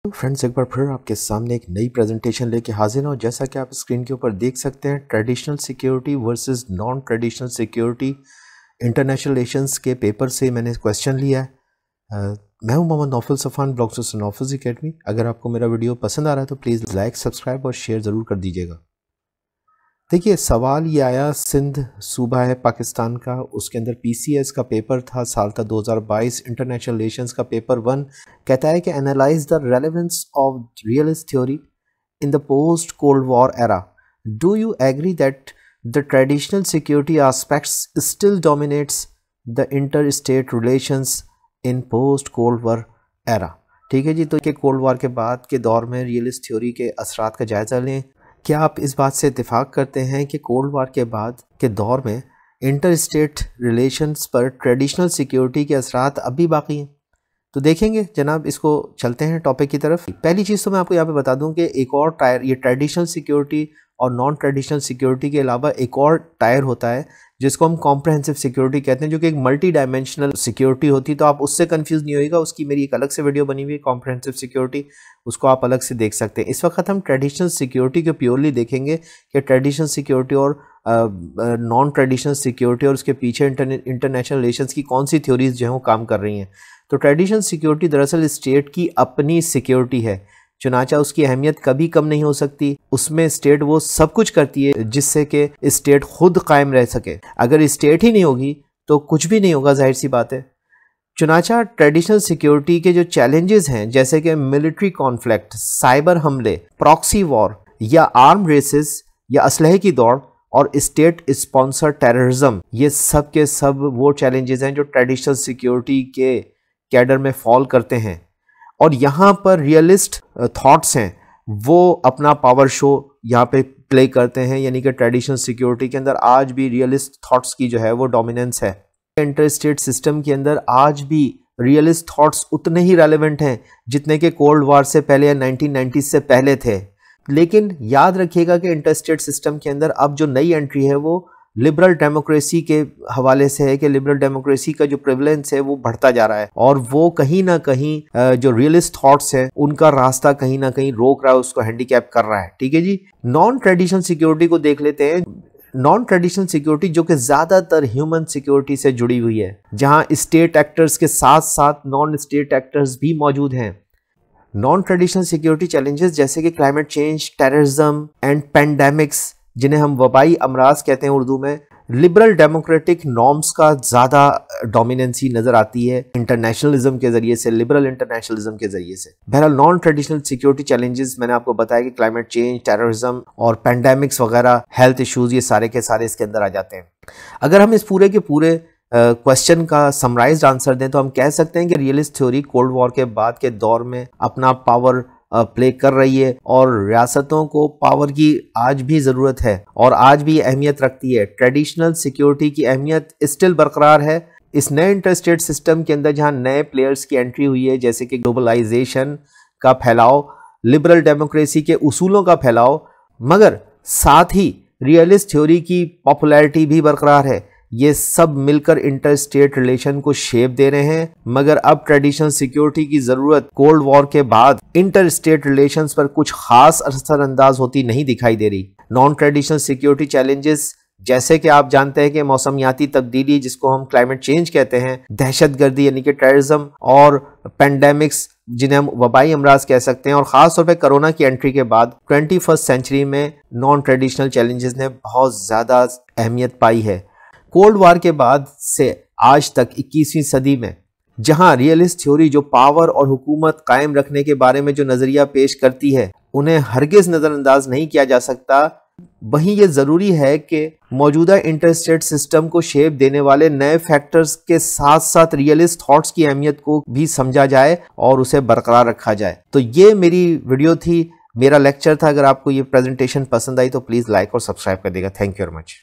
Friends, एक बार फिर आपके सामने एक नई प्रेजेंटेशन लेके हाजिर हूँ। जैसा कि आप स्क्रीन के ऊपर देख सकते हैं, traditional security versus non traditional security international relations के पेपर से मैंने क्वेश्चन लिया है। मैं हूँ Mohammed Naufal Safan, blogs of Naufal's academy. अगर आपको मेरा वीडियो पसंद आ रहा है तो प्लीज़ लाइक, सब्सक्राइब और शेयर ज़रूर कर दीजिएगा। देखिए, सवाल ये आया, सिंध सूबा है पाकिस्तान का, उसके अंदर PCS का पेपर था, साल था 2022। इंटरनेशनल रिलेशंस का पेपर 1 कहता है कि analyse the relevance of realist theory in the post cold war era. Do you agree that the traditional security aspects still dominates the inter state relations in post cold war era. ठीक है जी, तो ये cold war के बाद के दौर में realist theory के असरात का जायज़ा लें। क्या आप इस बात से इत्तेफाक करते हैं कि कोल्ड वॉर के बाद के दौर में इंटर स्टेट रिलेशंस पर ट्रेडिशनल सिक्योरिटी के असरात अब भी बाकी हैं? तो देखेंगे जनाब, इसको चलते हैं टॉपिक की तरफ। पहली चीज़ तो मैं आपको यहाँ पे बता दूं कि एक और टायर, ये ट्रेडिशनल सिक्योरिटी और नॉन ट्रेडिशनल सिक्योरिटी के अलावा एक और टायर होता है जिसको हम कॉम्प्रहेंसिव सिक्योरिटी कहते हैं, जो कि एक मल्टी डायमेंशनल सिक्योरिटी होती है। तो आप उससे कंफ्यूज नहीं होइएगा, उसकी मेरी एक अलग से वीडियो बनी हुई है कॉम्प्रहेंसिव सिक्योरिटी, उसको आप अलग से देख सकते हैं। इस वक्त हम ट्रेडिशनल सिक्योरिटी को प्योरली देखेंगे कि ट्रेडिशनल सिक्योरिटी और नॉन ट्रेडिशनल सिक्योरिटी और उसके पीछे इंटरनेशनल रिलेशंस की कौन सी थ्योरीज जो हैं वो काम कर रही हैं। तो ट्रेडिशनल सिक्योरिटी दरअसल स्टेट की अपनी सिक्योरिटी है, चुनाचा उसकी अहमियत कभी कम नहीं हो सकती। उसमें स्टेट वो सब कुछ करती है जिससे कि स्टेट खुद कायम रह सके। अगर स्टेट ही नहीं होगी तो कुछ भी नहीं होगा, जाहिर सी बात है। चुनाचा ट्रेडिशनल सिक्योरिटी के जो चैलेंजेस हैं, जैसे कि मिलिट्री कॉन्फ्लिक्ट, साइबर हमले, प्रॉक्सी वॉर या आर्म रेसेस या असलहे की दौड़ और स्टेट स्पॉन्सर टेररिज्म, ये सब के सब वो चैलेंजेस हैं जो ट्रेडिशनल सिक्योरिटी के कैडर में फॉल करते हैं। और यहाँ पर रियलिस्ट थॉट्स हैं, वो अपना पावर शो यहाँ पे प्ले करते हैं, यानी कि ट्रेडिशनल सिक्योरिटी के अंदर आज भी रियलिस्ट थॉट्स की जो है वो डोमिनेंस है। इंटर स्टेट सिस्टम के अंदर आज भी रियलिस्ट थॉट्स उतने ही रेलेवेंट हैं जितने के कोल्ड वॉर से पहले या 1990 से पहले थे। लेकिन याद रखिएगा कि इंटर स्टेट सिस्टम के अंदर अब जो नई एंट्री है वो लिबरल डेमोक्रेसी के हवाले से है कि लिबरल डेमोक्रेसी का जो प्रेवलेंस है वो बढ़ता जा रहा है और वो कहीं ना कहीं जो रियलिस्ट थॉट्स है उनका रास्ता कहीं ना कहीं रोक रहा है, उसको हैंडीकैप कर रहा है। ठीक है जी, नॉन ट्रेडिशनल सिक्योरिटी को देख लेते हैं। नॉन ट्रेडिशनल सिक्योरिटी जो कि ज्यादातर ह्यूमन सिक्योरिटी से जुड़ी हुई है, जहां स्टेट एक्टर्स के साथ साथ नॉन स्टेट एक्टर्स भी मौजूद हैं। नॉन ट्रेडिशनल सिक्योरिटी चैलेंजेस जैसे कि climate change, terrorism and pandemics, जिन्हें हम वबाई अमराज कहते हैं उर्दू में, लिबरल डेमोक्रेटिक नॉर्म्स का ज़्यादा डोमिनेंसी नज़र आती है इंटरनेशनलिज्म के ज़रिए से, लिबरल इंटरनेशनलिज्म के ज़रिए से। बहरहाल नॉन ट्रेडिशनल सिक्योरिटी चैलेंजेस मैंने आपको बताया कि क्लाइमेट चेंज, टेररिज्म और पेंडेमिक्स वगैरह, हेल्थ इश्यूज़, ये सारे के सारे इसके अंदर आ जाते हैं। अगर हम इस पूरे के पूरे क्वेश्चन का समराइज्ड आंसर दें तो हम कह सकते हैं कि रियलिस्ट थ्योरी कोल्ड वॉर के बाद के दौर में अपना पावर प्ले कर रही है और रियासतों को पावर की आज भी ज़रूरत है और आज भी अहमियत रखती है। ट्रेडिशनल सिक्योरिटी की अहमियत स्टिल बरकरार है इस नए इंटरस्टेट सिस्टम के अंदर, जहां नए प्लेयर्स की एंट्री हुई है, जैसे कि ग्लोबलाइजेशन का फैलाव, लिबरल डेमोक्रेसी के उसूलों का फैलाव, मगर साथ ही रियलिस्ट थ्योरी की पॉपुलैरिटी भी बरकरार है। ये सब मिलकर इंटर स्टेट रिलेशन को शेप दे रहे हैं। मगर अब ट्रेडिशनल सिक्योरिटी की जरूरत कोल्ड वॉर के बाद इंटर स्टेट रिलेशंस पर कुछ खास असरअंदाज होती नहीं दिखाई दे रही। नॉन ट्रेडिशनल सिक्योरिटी चैलेंजेस जैसे कि आप जानते हैं कि मौसमियाती तब्दीली, जिसको हम क्लाइमेट चेंज कहते हैं, दहशतगर्दी यानी कि टेररिज्म और पेंडेमिक्स जिन्हें हम वबाई अमराज कह सकते हैं, और खास तौर पे कोरोना की एंट्री के बाद 21st सेंचुरी में नॉन ट्रेडिशनल चैलेंजेस ने बहुत ज्यादा अहमियत पाई है। कोल्ड वॉर के बाद से आज तक 21वीं सदी में जहां रियलिस्ट थ्योरी जो पावर और हुकूमत कायम रखने के बारे में जो नजरिया पेश करती है उन्हें हरगिज नजरअंदाज नहीं किया जा सकता, वहीं ये जरूरी है कि मौजूदा इंटरस्टेट सिस्टम को शेप देने वाले नए फैक्टर्स के साथ साथ रियलिस्ट थॉट्स की अहमियत को भी समझा जाए और उसे बरकरार रखा जाए। तो ये मेरी वीडियो थी, मेरा लेक्चर था। अगर आपको ये प्रेजेंटेशन पसंद आई तो प्लीज लाइक और सब्सक्राइब कर देगा। Thank you very much.